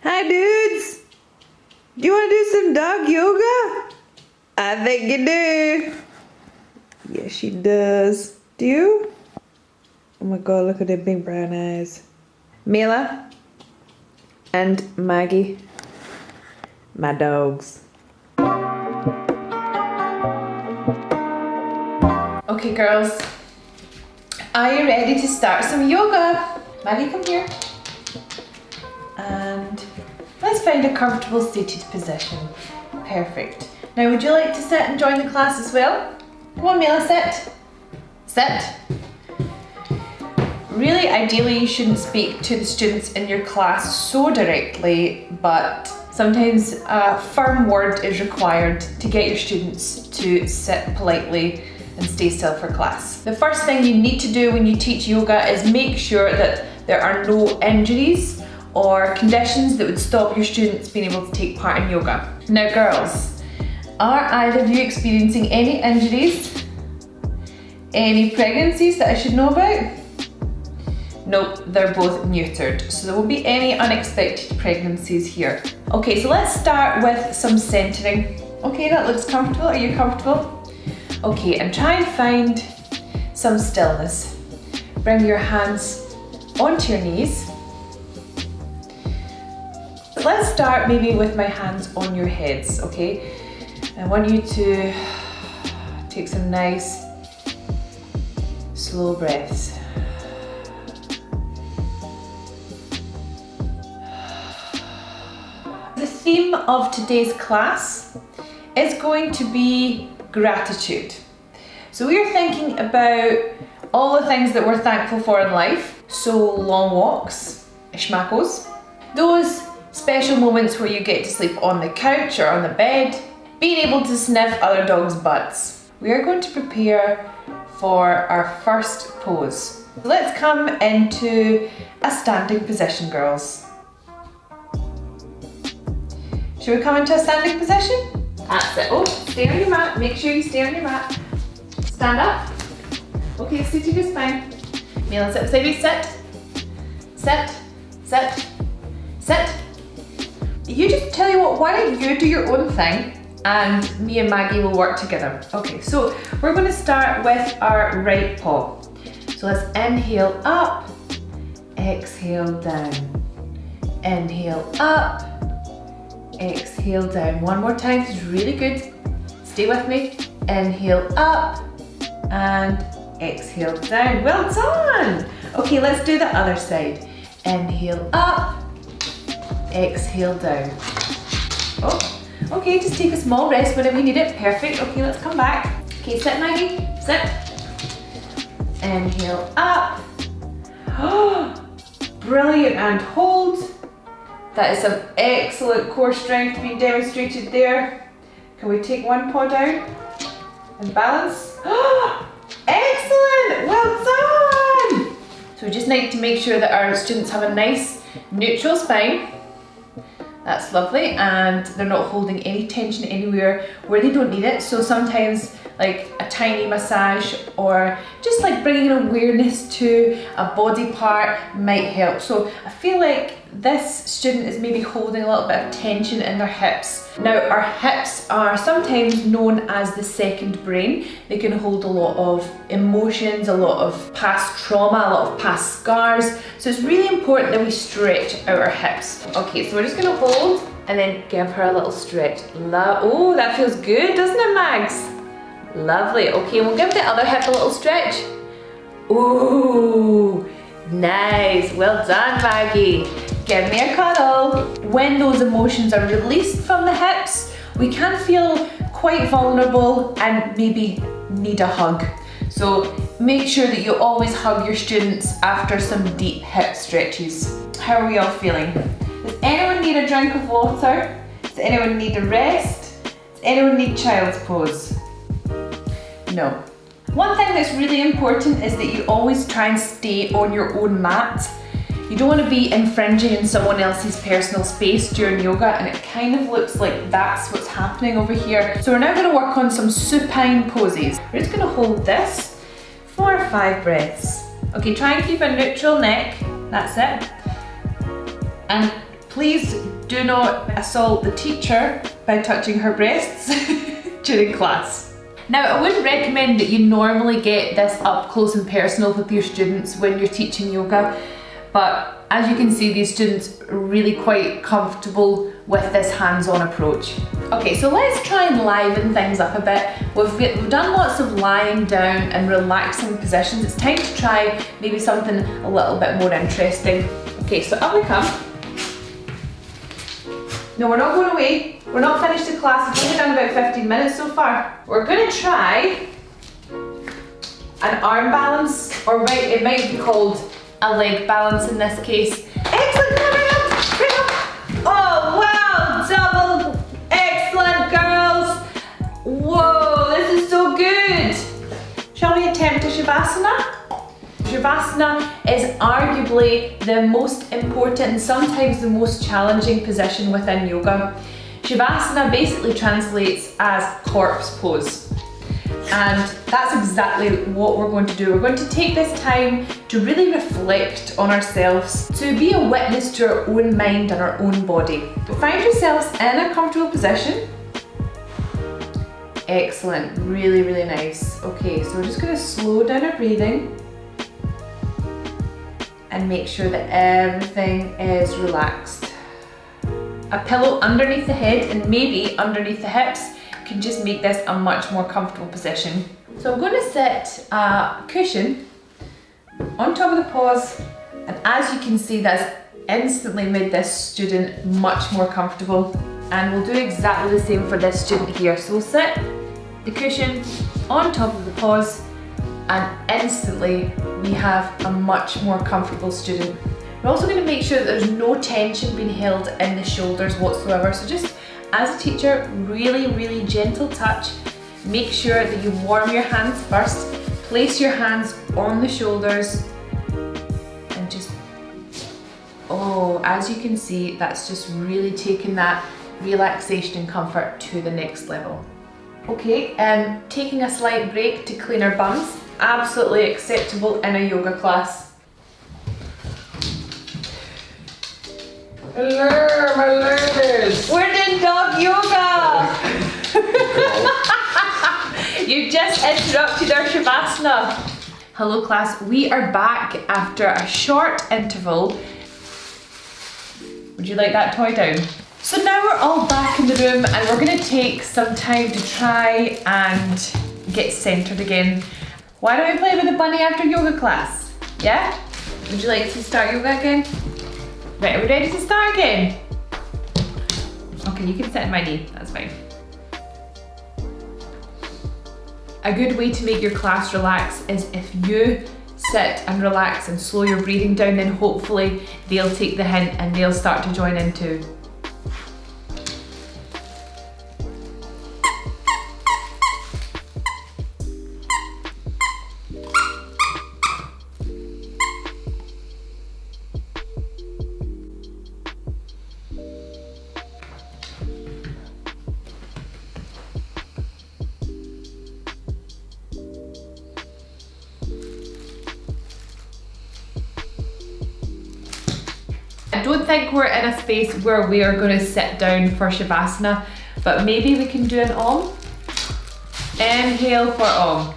Hi dudes! Do you want to do some dog yoga? I think you do. Yes, she does. Do you? Oh my god, look at their big brown eyes. Meala and Maggie, my dogs. Okay girls, are you ready to start some yoga? Maggie, come here. And let's find a comfortable seated position. Perfect. Now would you like to sit and join the class as well? Come on Meala, sit. Sit. Really, ideally you shouldn't speak to the students in your class so directly, but sometimes a firm word is required to get your students to sit politely and stay still for class. The first thing you need to do when you teach yoga is make sure that there are no injuries or conditions that would stop your students being able to take part in yoga. Now girls, are either of you experiencing any injuries? Any pregnancies that I should know about? Nope, they're both neutered, so there won't be any unexpected pregnancies here. Okay, so let's start with some centering. Okay, that looks comfortable. Are you comfortable? Okay, and try and find some stillness. Bring your hands onto your knees. Let's start maybe with my hands on your heads, okay? I want you to take some nice, slow breaths. The theme of today's class is going to be gratitude. So we are thinking about all the things that we're thankful for in life. So long walks, schmackos, those special moments where you get to sleep on the couch or on the bed, being able to sniff other dogs' butts. We are going to prepare for our first pose. So let's come into a standing position, girls. Should we come into a standing position? That's it. Oh, stay on your mat. Make sure you stay on your mat. Stand up. Okay, sitting is fine. Meala, sit beside me. Sit. Sit. Sit. Sit. You just tell you what, why don't you do your own thing and me and Maggie will work together. Okay, so we're going to start with our right paw. So let's inhale up, exhale down. Inhale up, exhale down. One more time, this is really good. Stay with me. Inhale up and exhale down. Well done. Okay, let's do the other side. Inhale up, exhale down. Oh, okay, just take a small rest whenever you need it. Perfect. Okay, let's come back. Okay, sit Maggie, sit. Inhale up. Oh, brilliant, and hold. That is some excellent core strength being demonstrated there. Can we take one paw down and balance? Oh, excellent, well done. So we just need to make sure that our students have a nice neutral spine. That's lovely, and they're not holding any tension anywhere where they don't need it. So sometimes like a tiny massage or just like bringing awareness to a body part might help. So I feel like this student is maybe holding a little bit of tension in their hips. Now our hips are sometimes known as the second brain. They can hold a lot of emotions, a lot of past trauma, a lot of past scars. So it's really important that we stretch out our hips. Okay, so we're just gonna hold and then give her a little stretch. Oh, that feels good, doesn't it, Mags? Lovely. Okay, we'll give the other hip a little stretch. Ooh, nice. Well done, Maggie. Give me a cuddle. When those emotions are released from the hips, we can feel quite vulnerable and maybe need a hug. So make sure that you always hug your students after some deep hip stretches. How are we all feeling? Does anyone need a drink of water? Does anyone need a rest? Does anyone need child's pose? No. One thing that's really important is that you always try and stay on your own mat. You don't want to be infringing in someone else's personal space during yoga, and it kind of looks like that's what's happening over here. So we're now going to work on some supine poses. We're just going to hold this for 5 breaths. Okay, try and keep a neutral neck. That's it. And please Do not assault the teacher by touching her breasts during class. Now, I wouldn't recommend that you normally get this up close and personal with your students when you're teaching yoga, but as you can see, these students are really quite comfortable with this hands-on approach. Okay, so let's try and liven things up a bit. We've done lots of lying down and relaxing positions. It's time to try maybe something a little bit more interesting. Okay, so up we come. No, we're not going away. We're not finished the class. We've only done about 15 minutes so far. We're going to try an arm balance, or it might be called a leg balance in this case. Excellent, bring up. Oh wow, double, excellent girls. Whoa, this is so good. Shall we attempt a Shavasana? Shavasana is arguably the most important and sometimes the most challenging position within yoga. Shavasana basically translates as corpse pose. And that's exactly what we're going to do. We're going to take this time to really reflect on ourselves, to be a witness to our own mind and our own body. Find yourselves in a comfortable position. Excellent, really, really nice. Okay, so we're just going to slow down our breathing and make sure that everything is relaxed. A pillow underneath the head and maybe underneath the hips can just make this a much more comfortable position. So I'm going to set a cushion on top of the paws, and as you can see, that's instantly made this student much more comfortable, and we'll do exactly the same for this student here. So we'll set the cushion on top of the paws, and instantly we have a much more comfortable student. We're also going to make sure that there's no tension being held in the shoulders whatsoever. So just as a teacher, really, really gentle touch. Make sure that you warm your hands first. Place your hands on the shoulders and just, oh, as you can see, that's just really taking that relaxation and comfort to the next level. Okay, taking a slight break to clean our bums. Absolutely acceptable in a yoga class. Hello, my ladies! We're doing dog yoga! You just interrupted our Shavasana. Hello class, we are back after a short interval. Would you like that toy down? So now we're all back in the room and we're going to take some time to try and get centered again. Why don't we play with the bunny after yoga class? Yeah? Would you like to start yoga again? Right, are we ready to start again? Okay, you can sit in my knee, that's fine. A good way to make your class relax is if you sit and relax and slow your breathing down, then hopefully they'll take the hint and they'll start to join in too. I don't think we're in a space where we are going to sit down for Shavasana, but maybe we can do an Om. Inhale for Om.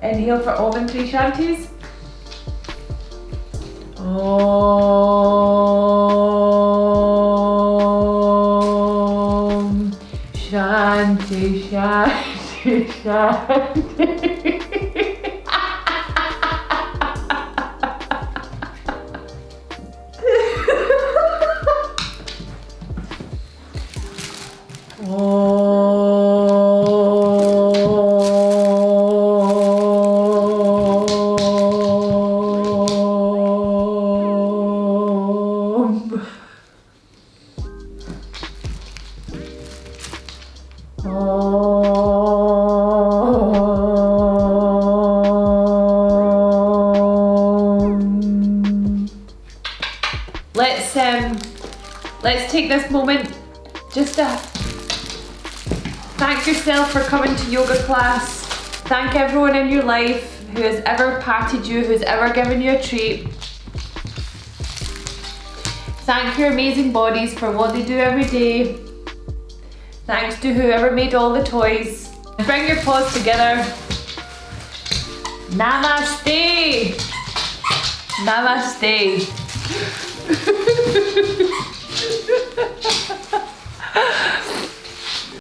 Inhale for Om and 3 Shantis. Om Shanti Shanti Shanti. Om Let's take this moment just to thank yourself for coming to yoga class. Thank everyone in your life who has ever patted you, who's ever given you a treat. Thank your amazing bodies for what they do every day. Thanks to whoever made all the toys. Bring your paws together. Namaste. Namaste.